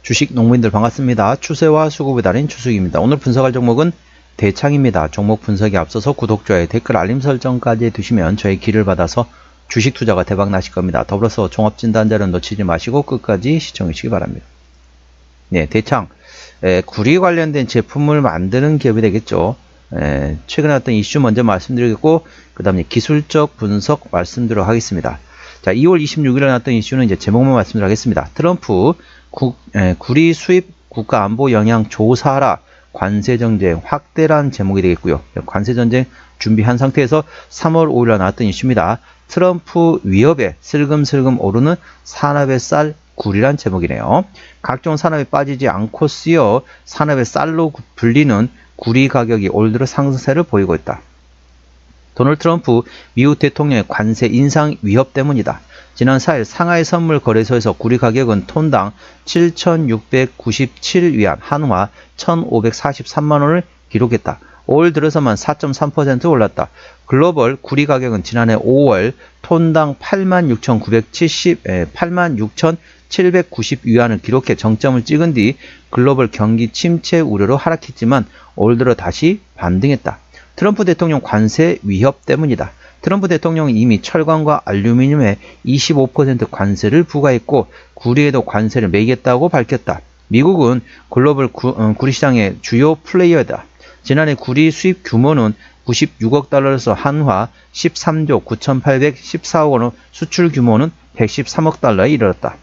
주식 농부인들 반갑습니다. 추세와 수급이 달인 추수익입니다. 오늘 분석할 종목은 대창입니다. 종목 분석에 앞서서 구독, 좋아요, 댓글, 알림 설정까지 해두시면 저의 길을 받아서 주식 투자가 대박 나실 겁니다. 더불어서 종합진단자료는 놓치지 마시고 끝까지 시청해 주시기 바랍니다. 네, 대창. 구리 관련된 제품을 만드는 기업이 되겠죠. 최근에 어떤 이슈 먼저 말씀드리겠고, 그 다음에 기술적 분석 말씀드리도록 하겠습니다. 자, 2월 26일에 나왔던 이슈는 이제 제목만 말씀드리겠습니다. 트럼프 구리 수입 국가 안보 영향 조사하라. 관세 정쟁 확대란 제목이 되겠고요. 관세 전쟁 준비한 상태에서 3월 5일에 나왔던 이슈입니다. 트럼프 위협에 슬금슬금 오르는 산업의 쌀 구리란 제목이네요. 각종 산업에 빠지지 않고 쓰여 산업의 쌀로 불리는 구리 가격이 올 들어 상승세를 보이고 있다. 도널드 트럼프 미국 대통령의 관세 인상 위협 때문이다. 지난 4일 상하이 선물 거래소에서 구리 가격은 톤당 7,697위안, 한화 1,543만원을 기록했다. 올 들어서만 4.3% 올랐다. 글로벌 구리 가격은 지난해 5월 톤당 86,790위안을 기록해 정점을 찍은 뒤 글로벌 경기 침체 우려로 하락했지만 올 들어 다시 반등했다. 트럼프 대통령 관세 위협 때문이다. 트럼프 대통령은 이미 철강과 알루미늄에 25% 관세를 부과했고 구리에도 관세를 매기겠다고 밝혔다. 미국은 글로벌 구리 시장의 주요 플레이어다. 지난해 구리 수입 규모는 96억 달러에서 한화 13조 9,814억 원, 수출 규모는 113억 달러에 이르렀다.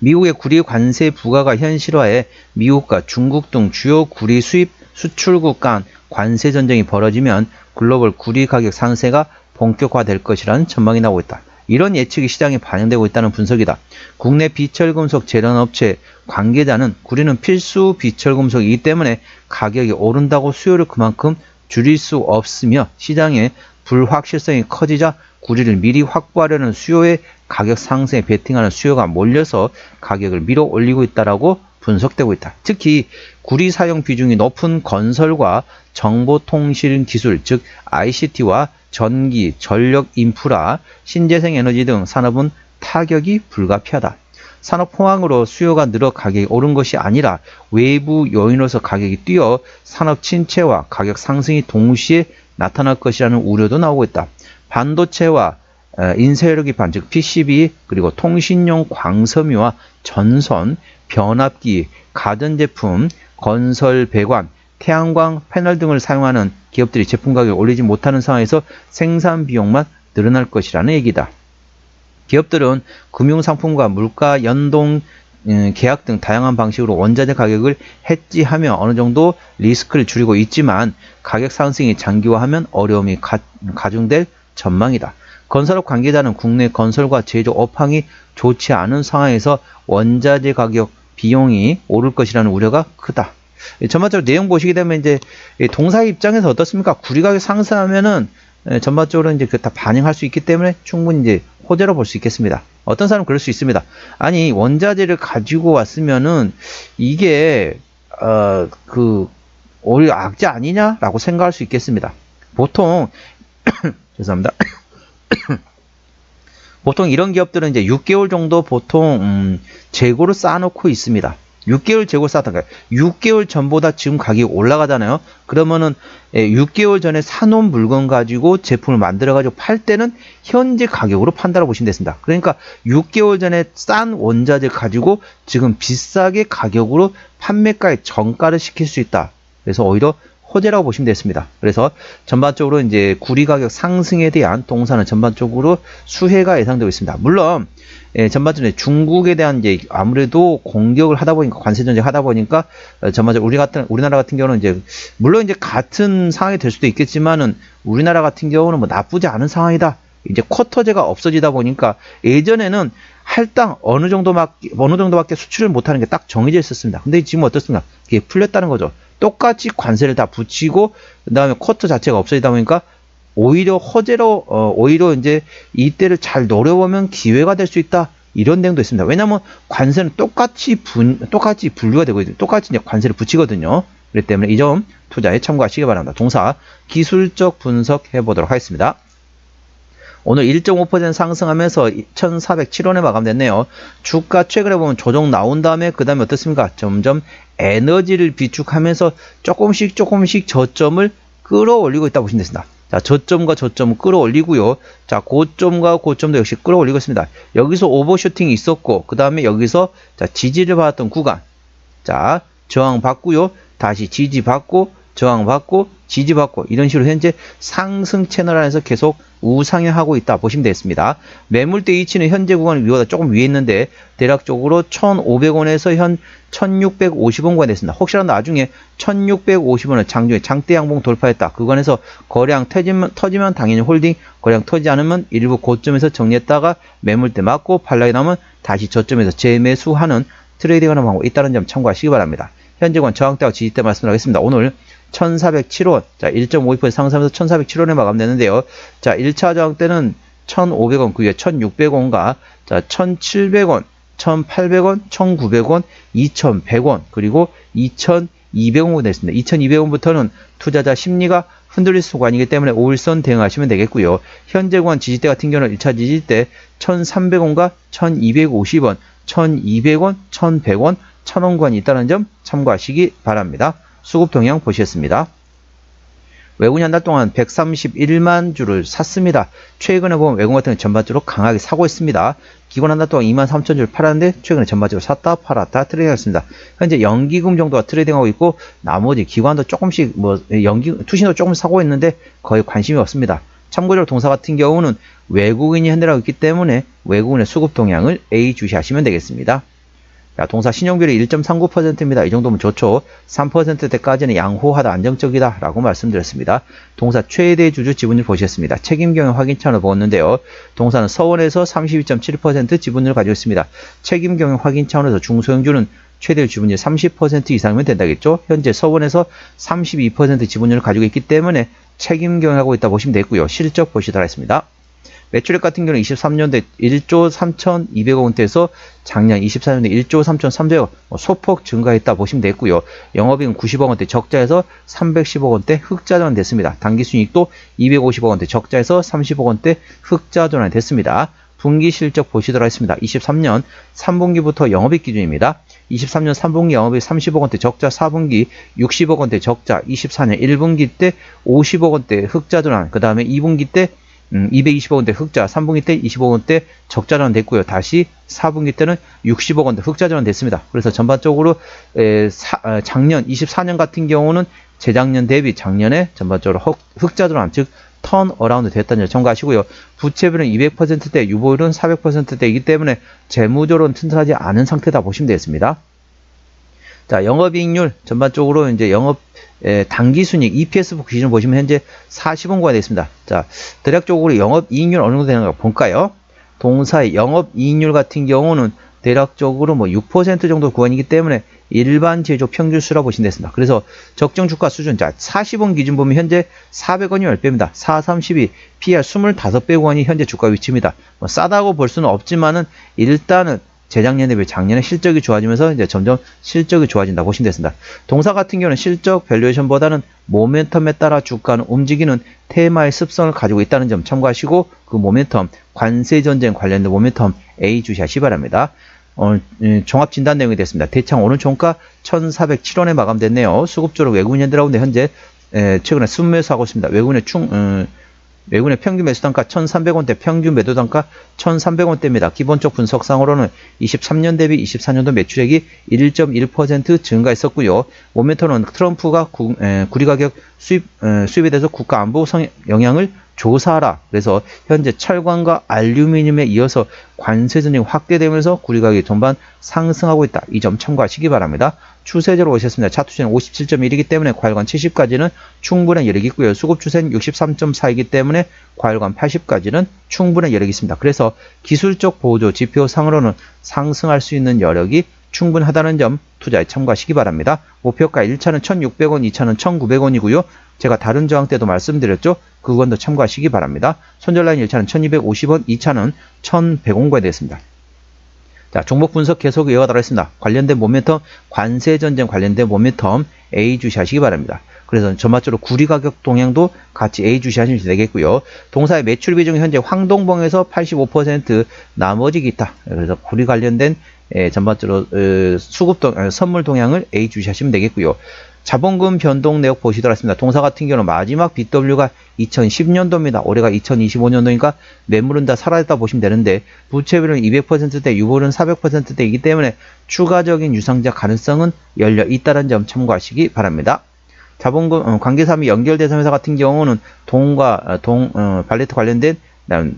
미국의 구리 관세 부과가 현실화해 미국과 중국 등 주요 구리 수입 수출국 간 관세 전쟁이 벌어지면 글로벌 구리 가격 상세가 본격화될 것이라는 전망이 나오고 있다. 이런 예측이 시장에 반영되고 있다는 분석이다. 국내 비철금속 제련업체 관계자는 구리는 필수 비철금속이기 때문에 가격이 오른다고 수요를 그만큼 줄일 수 없으며 시장의 불확실성이 커지자 구리를 미리 확보하려는 수요의 가격 상승에 베팅하는 수요가 몰려서 가격을 밀어 올리고 있다라고 분석되고 있다. 특히 구리 사용 비중이 높은 건설과 정보통신 기술, 즉 ICT와 전기, 전력 인프라, 신재생 에너지 등 산업은 타격이 불가피하다. 산업 호황으로 수요가 늘어 가격이 오른 것이 아니라 외부 요인으로서 가격이 뛰어 산업 침체와 가격 상승이 동시에 나타날 것이라는 우려도 나오고 있다. 반도체와 인쇄력 기판, 즉 PCB, 그리고 통신용 광섬유와 전선, 변압기, 가전제품, 건설 배관, 태양광 패널 등을 사용하는 기업들이 제품 가격을 올리지 못하는 상황에서 생산 비용만 늘어날 것이라는 얘기다. 기업들은 금융상품과 물가 연동 계약 등 다양한 방식으로 원자재 가격을 해지하며 어느 정도 리스크를 줄이고 있지만 가격 상승이 장기화하면 어려움이 가중될 전망이다. 건설업 관계자는 국내 건설과 제조 업황이 좋지 않은 상황에서 원자재 가격 비용이 오를 것이라는 우려가 크다. 전반적으로 내용 보시게 되면 이제 동사 입장에서 어떻습니까? 구리 가격 상승하면은 전반적으로 이제 그 다 반영할 수 있기 때문에 충분히 이제 호재로 볼 수 있겠습니다. 어떤 사람은 그럴 수 있습니다. 아니 원자재를 가지고 왔으면은 이게 오히려 악재 아니냐라고 생각할 수 있겠습니다. 보통 죄송합니다. 보통 이런 기업들은 이제 6개월 정도 보통 재고를 쌓아놓고 있습니다. 6개월 재고 쌓았다니까요. 6개월 전보다 지금 가격이 올라가잖아요. 그러면은 6개월 전에 사놓은 물건 가지고 제품을 만들어가지고 팔 때는 현재 가격으로 판단해 보시면 됐습니다. 그러니까 6개월 전에 싼 원자재 가지고 지금 비싸게 가격으로 판매가에 정가를 시킬 수 있다. 그래서 오히려 호재라고 보시면 됐습니다. 그래서 전반적으로 이제 구리 가격 상승에 대한 동사는 전반적으로 수혜가 예상되고 있습니다. 물론 전반적으로 중국에 대한 이제 아무래도 공격을 하다 보니까 관세 전쟁 하다 보니까 전반적으로 우리나라 같은 경우는 이제 물론 이제 같은 상황이 될 수도 있겠지만은 우리나라 같은 경우는 뭐 나쁘지 않은 상황이다. 이제 쿼터제가 없어지다 보니까 예전에는 할당 어느 정도밖에 수출을 못하는 게 딱 정해져 있었습니다. 근데 지금 어떻습니까? 이게 풀렸다는 거죠. 똑같이 관세를 다 붙이고 그다음에 쿼터 자체가 없어지다 보니까 오히려 호재로 오히려 이제 이때를 잘 노려보면 기회가 될 수 있다. 이런 내용도 있습니다. 왜냐하면 관세는 똑같이 분류가 되고 똑같이 이제 관세를 붙이거든요. 그렇기 때문에 이 점 투자에 참고하시기 바랍니다. 동사 기술적 분석해 보도록 하겠습니다. 오늘 1.5% 상승하면서 1407원에 마감됐네요. 주가 최근에 보면 조정 나온 다음에 그 다음에 어떻습니까? 점점 에너지를 비축하면서 조금씩 저점을 끌어올리고 있다 보시면 됩니다. 자, 저점과 저점을 끌어올리고요. 자, 고점과 고점도 역시 끌어올리고 있습니다. 여기서 오버슈팅이 있었고, 그 다음에 여기서 자, 지지를 받았던 구간. 자, 저항 받고요. 다시 지지 받고, 저항 받고, 지지 받고, 이런 식으로 현재 상승 채널 안에서 계속 우상향하고 있다 보시면 되겠습니다. 매물대 위치는 현재 구간 위보다 조금 위에 있는데 대략적으로 1,500원에서 현 1,650원까지 됐습니다. 혹시라도 나중에 1,650원을 장중에 장대 양봉 돌파했다. 그건에서 거래량 터지면 당연히 홀딩, 거래량 터지지 않으면 일부 고점에서 정리했다가 매물대 맞고 반락이 나면 다시 저점에서 재매수하는 트레이딩하는 방법이 있다는 점 참고하시기 바랍니다. 현재 구간 저항대와 지지대 말씀드리겠습니다. 오늘 1407원, 자, 1.52% 상승하면서 1407원에 마감되는데요. 자, 1차 저항대는 1500원, 그 위에 1600원과, 자, 1700원, 1800원, 1900원, 2100원, 그리고 2200원이 됐습니다. 2200원부터는 투자자 심리가 흔들릴 수가 아니기 때문에 5일선 대응하시면 되겠고요. 현재 구간 지지대 같은 경우는 1차 지지대 1300원과 1250원, 1200원, 1100원, 1000원 구간이 있다는 점 참고하시기 바랍니다. 수급 동향 보시겠습니다. 외국인이 한 달 동안 131만 주를 샀습니다. 최근에 보면 외국인 같은 경우 전반적으로 강하게 사고 있습니다. 기관 한 달 동안 23,000주를 팔았는데 최근에 전반적으로 샀다 팔았다 트레이딩했습니다. 현재 연기금 정도가 트레이딩하고 있고 나머지 기관도 조금씩 투신도 조금 사고 있는데 거의 관심이 없습니다. 참고적으로 동사 같은 경우는 외국인이 핸들하고 있기 때문에 외국인의 수급 동향을 A 주시하시면 되겠습니다. 자, 동사 신용비율이 1.39%입니다. 이 정도면 좋죠. 3%대까지는 양호하다, 안정적이다 라고 말씀드렸습니다. 동사 최대 주주 지분율 보시겠습니다. 책임경영 확인 차원을 보았는데요. 동사는 서원에서 32.7% 지분율을 가지고 있습니다. 책임경영 확인 차원에서 중소형주는 최대 지분율 30% 이상이면 된다겠죠. 현재 서원에서 32% 지분율을 가지고 있기 때문에 책임경영하고 있다 보시면 되겠고요. 실적 보시도록 하겠습니다. 매출액 같은 경우는 23년도에 1조 3,200억 원대에서 작년 24년도에 1조 3,300억 소폭 증가했다 보시면 되겠고요. 영업이익은 90억 원대 적자에서 310억 원대 흑자 전환됐습니다. 당기순이익도 250억 원대 적자에서 30억 원대 흑자 전환됐습니다. 분기 실적 보시도록 하겠습니다. 23년 3분기부터 영업이익 기준입니다. 23년 3분기 영업이익 30억 원대 적자, 4분기 60억 원대 적자, 24년 1분기 때 50억 원대 흑자 전환, 그 다음에 2분기 때 220억 원대 흑자, 3분기 때 20억 원대 적자 전환 됐고요. 다시 4분기 때는 60억 원대 흑자 전환 됐습니다. 그래서 전반적으로 작년 24년 같은 경우는 재작년 대비 작년에 전반적으로 흑자 전환, 즉 턴어라운드 됐다는 점 참고하시고요. 부채비율은 200%대, 유보율은 400%대이기 때문에 재무적으로는 튼튼하지 않은 상태다 보시면 되겠습니다. 자, 영업이익률 전반적으로 이제 당기순이익 EPS 기준을 보시면 현재 40원가 되어 있습니다. 자, 대략적으로 영업이익률 어느 정도 되는가 볼까요? 동사의 영업이익률 같은 경우는 대략적으로 6% 정도 구간이기 때문에 일반 제조 평균수라고 보시면 되겠습니다. 그래서 적정 주가 수준, 자, 40원 기준 보면 현재 400원이 10배입니다. 432, PR 25배 구간이 현재 주가 위치입니다. 싸다고 볼 수는 없지만은 일단은 재작년 대비 작년에 실적이 좋아지면서 이제 점점 실적이 좋아진다 보시면 되겠습니다. 동사 같은 경우는 실적 밸류에이션보다는 모멘텀에 따라 주가는 움직이는 테마의 습성을 가지고 있다는 점 참고하시고 그 모멘텀, 관세 전쟁 관련된 모멘텀 A 주시하시 바랍니다. 종합 진단 내용이 됐습니다. 대창 오늘 종가 1,407원에 마감됐네요. 수급적으로 외국인 현대라운드 현재 최근에 순매수하고 있습니다. 외국인의 평균 매수 단가 1,300원대, 평균 매도 단가 1,300원대입니다. 기본적 분석상으로는 23년 대비 24년도 매출액이 1.1% 증가했었고요. 모멘텀은 트럼프가 구리 가격 수입에 대해서 국가 안보 영향을 조사하라. 그래서 현재 철강과 알루미늄에 이어서 관세 전쟁이 확대되면서 구리 가격이 전반 상승하고 있다. 이 점 참고하시기 바랍니다. 추세대로 오셨습니다. 차트추세는 57.1이기 때문에 과열관 70까지는 충분한 여력이 있고요. 수급 추세는 63.4이기 때문에 과열관 80까지는 충분한 여력이 있습니다. 그래서 기술적 보조 지표상으로는 상승할 수 있는 여력이 충분하다는 점 투자에 참고하시기 바랍니다. 목표가 1차는 1,600원, 2차는 1,900원이고요. 제가 다른 저항 때도 말씀드렸죠. 그건도 참고하시기 바랍니다. 손절라인 1차는 1,250원, 2차는 1,100원까지 되겠습니다. 자, 종목 분석 계속 이어가도록 하겠습니다. 관련된 모멘텀, 관세 전쟁 관련된 모멘텀 A 주시하시기 바랍니다. 그래서 전반적으로 구리 가격 동향도 같이 예의주시하시면 되겠고요. 동사의 매출 비중이 현재 황동봉에서 85%, 나머지 기타. 그래서 구리 관련된 전반적으로 선물 동향을 예의주시하시면 되겠고요. 자본금 변동 내역 보시도록 하겠습니다. 동사 같은 경우는 마지막 BW가 2010년도입니다. 올해가 2025년도니까 매물은 다 사라졌다 보시면 되는데 부채비율은 200%대, 유보율은 400%대이기 때문에 추가적인 유상자 가능성은 열려 있다는 점 참고하시기 바랍니다. 자본금 관계사 및 연결대상회사 같은 경우는 발레트 관련된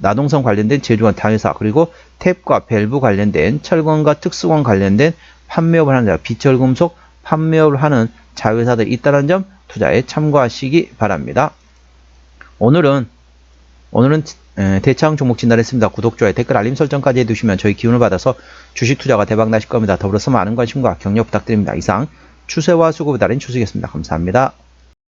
나동성 관련된 제조원 다회사, 그리고 탭과 밸브 관련된 철권과 특수권 관련된 판매업을 하는 자, 비철금속 판매업을 하는 자회사들이 있다는 점 투자에 참고하시기 바랍니다. 오늘은 대차항 종목 진단했습니다. 구독, 좋아요, 댓글, 알림 설정까지 해두시면 저희 기운을 받아서 주식 투자가 대박 나실 겁니다. 더불어서 많은 관심과 격려 부탁드립니다. 이상 추세와 수급에 달인 추수겠습니다. 감사합니다.